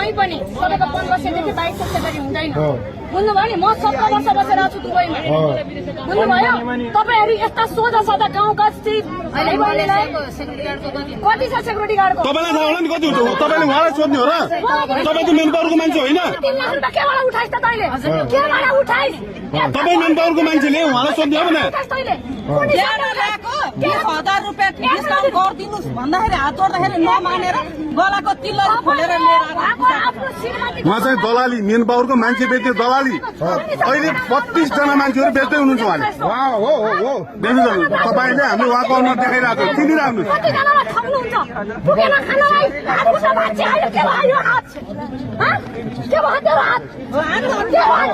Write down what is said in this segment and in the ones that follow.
कहीँ पनि तपाईँको 1500 देखि 2200 गरी हुँदैन बुझ्नुभयो नि म 17 वर्ष बसेर छु दुबईमा बुझ्नुभयो तपाईहरु यस्ता सोझा सादा गाउँका भाइ बहिनीलाई कति छ सेक्युरिटी गार्डको तपाईलाई थाहा होला नि कति हुन्छ तपाईले उहाँलाई सोध्नु हो र तपाई त मेन पावरको मान्छे होइन 3 लाख रुपैयाँ केबाट उठाइस् त तैले केबाट उठाइस् तपाई मेन पावरको मान्छेले उहाँलाई सोध्नु हो भने तैले 20,000 रुपैयाँ डिस्काउन्ट गरिदिनुस् भन्दाखेरि हात जोड्दाखेरि नमानेर गलाको तिल्लो खोलेर लिएर उहाँ चाहिँ दलाली मेन पावरको मान्छे बेच्ने दलाली अहिले 32 जना मान्छेहरू बेच्दै हुनुहुन्छ उहाँले हो देख्नु तपाईले हामीले उहाँको अनुहार देखाइरहेको चिनिराख्नु कतिजनालाई ठग्नुहुन्छ पुगेन खानालाई हातको मान्छे आयो के भयो हात के भयो तेरो हात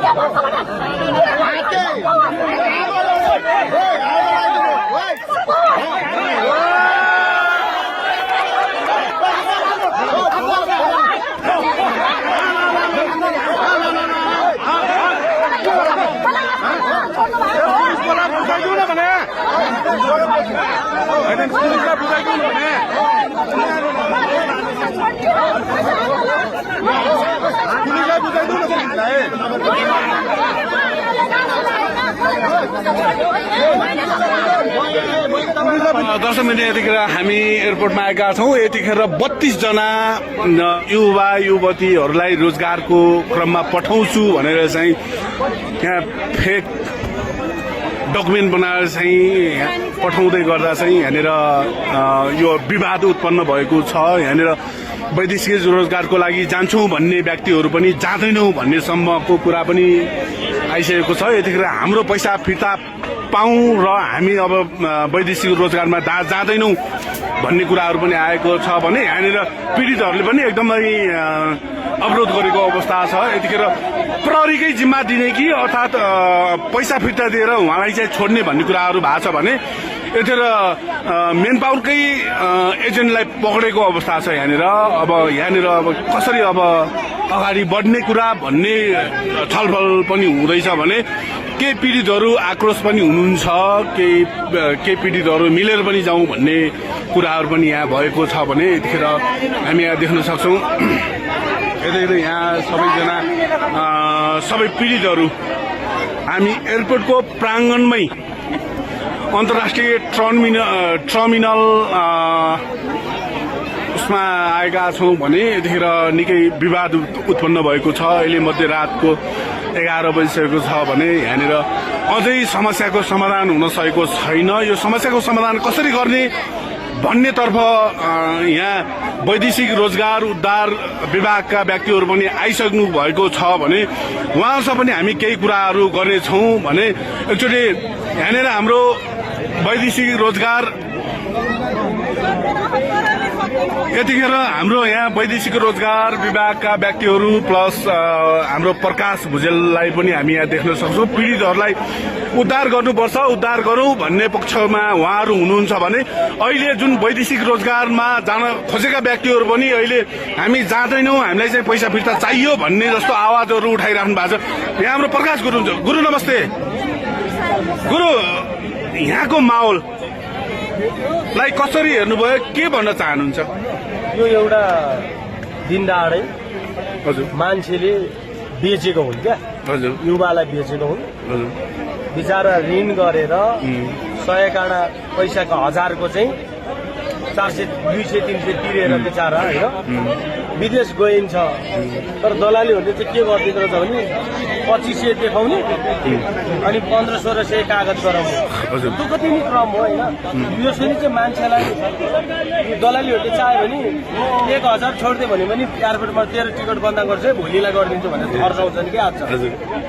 के दर्शक मित्र यतिखेर हामी एयरपोर्टमा आएका छौँ यतिखेर 32 जना युवा युवतीहरूलाई रोजगारको क्रममा पठाउँछु भनेर चाहिँ यहाँ फेक डकुमेन्ट बनाएर चाहिँ पठाउँदै गर्दा चाहिँ यहाँनिर यो विवाद उत्पन्न भएको छ यहाँनिर वैदेशिक रोजगारको लागि जान्छौँ भन्ने व्यक्तिहरू पनि जाँदैनौँ भन्ने सम्मको कुरा पनि आइसकेको छ यतिखेर हाम्रो पैसा फिर्ता पाऊँ र हामी अब वैदेशिक रोजगारमा जाँदैनौँ भन्ने कुराहरू पनि आएको छ भने यहाँनिर पीडितहरूले पनि एकदमै अवरोध गरेको अवस्था छ यतिखेर प्रहरीकै जिम्मा दिने कि अर्थात् पैसा फिर्ता दिएर उहाँलाई चाहिँ छोड्ने भन्ने कुराहरू भएको छ भने यतिखेर मेन पावरकै एजेन्टलाई पक्रेको अवस्था छ यहाँनिर अब कसरी अब अगाडि बढ्ने कुरा भन्ने छलफल पनि हुँदैछ भने केही पीडितहरू आक्रोश पनि हुनुहुन्छ केही पीडितहरू मिलेर पनि जाउँ भन्ने कुराहरू पनि यहाँ भएको छ भने यतिखेर हामी यहाँ देख्न सक्छौँ यतिखेर यहाँ सबैजना सबै पीडितहरू हामी एयरपोर्टको प्राङ्गणमै अन्तर्राष्ट्रिय टर्मिनल उसमा आएका छौँ भने यतिखेर निकै विवाद उत्पन्न भएको छ अहिले मध्यरातको 11 बजिसकेको छ भने यहाँनिर अझै समस्याको समाधान हुन सकेको छैन यो समस्याको समाधान कसरी गर्ने भन्नेतर्फ यहाँ वैदेशिक रोजगार उद्धार विभागका व्यक्तिहरू पनि आइसक्नु भएको छ भने उहाँहरूसँग पनि हामी केही कुराहरू गर्नेछौँ भने एकचोटि यहाँनिर हाम्रो वैदेशिक रोजगार यतिखेर हाम्रो यहाँ वैदेशिक रोजगार विभागका व्यक्तिहरू प्लस हाम्रो प्रकाश भुजेललाई पनि हामी यहाँ देख्न सक्छौँ पीडितहरूलाई उद्धार गर्नुपर्छ उद्धार गरौँ भन्ने पक्षमा उहाँहरू हुनुहुन्छ भने अहिले जुन वैदेशिक रोजगारमा जान खोजेका व्यक्तिहरू पनि अहिले हामी जाँदैनौँ हामीलाई चाहिँ पैसा फिर्ता चाहियो भन्ने जस्तो आवाजहरू उठाइराख्नु भएको छ यहाँ हाम्रो प्रकाश गुरु हुन्छ गुरु नमस्ते गुरु यहाँको माहौल लाई कसरी हेर्नुभयो के भन्न चाहनुहुन्छ यो एउटा दिनदाडै हजुर मान्छेले बेचेको हुन् क्या हजुर युवालाई बेचेको हुन् हजुर बिचारा ऋण गरेर 100 काँडा पैसाको 1000को चाहिँ 400 200 300 तिरेर बिचारा होइन विदेश गइन्छ तर दलालीहरूले चाहिँ के गरिदिँदो रहेछ भने 2500 देखाउने अनि 1500 कागज गराउने त्यो कति नै क्रम हो होइन यसरी चाहिँ मान्छेलाई दलालीहरूले चाह्यो भने 1000 छोड्दियो भने पनि एयरपोर्टमा 13 टिकट बन्द गर्छु भोलिलाई गरिदिन्छु भनेर खर्चाउँछन् कि आज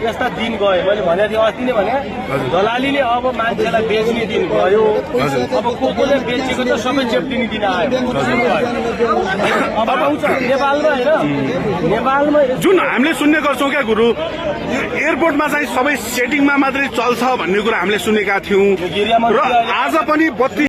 यस्ता दिन गयो मैले भनेको थिएँ अस्ति नै भने दलालीले अब मान्छेलाई बेच्ने दिन गयो अब कोले बेचेको त सबै चेप्टिने दिन आयो अब आउँछ नेपालमा होइन नेपालमा जुन हामीले सुन्ने गर्छौँ क्या गुरु एयरपोर्टमा चाहिँ सबै सेटिङमा मात्रै चल्छ भन्ने कुरा हामीले सुनेका थियौँ र आज पनि 32